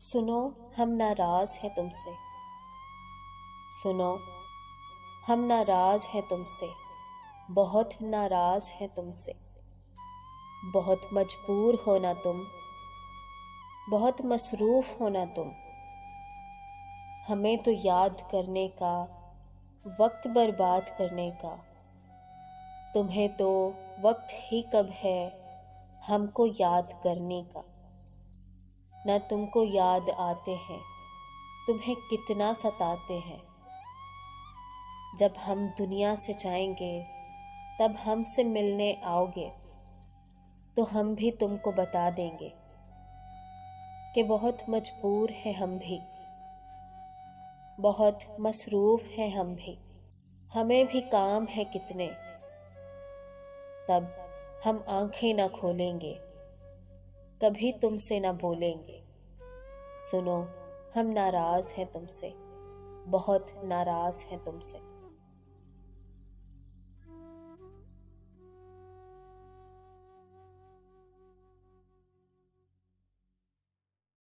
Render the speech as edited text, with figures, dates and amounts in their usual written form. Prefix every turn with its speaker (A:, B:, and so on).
A: सुनो, हम नाराज हैं तुमसे। सुनो, हम नाराज हैं तुमसे। बहुत नाराज हैं तुमसे। बहुत मजबूर हो ना तुम, बहुत मसरूफ हो ना तुम। हमें तो याद करने का, वक्त बर्बाद करने का। तुम्हें तो वक्त ही कब है हमको याद करने का। न तुमको याद आते हैं, तुम्हें कितना सताते हैं। जब हम दुनिया से जाएंगे, तब हमसे मिलने आओगे, तो हम भी तुमको बता देंगे कि बहुत मजबूर हैं हम भी, बहुत मसरूफ हैं हम भी। हमें भी काम है कितने, तब हम आंखें न खोलेंगे, कभी तुमसे न बोलेंगे। सुनो, हम नाराज हैं तुमसे, बहुत नाराज हैं तुमसे।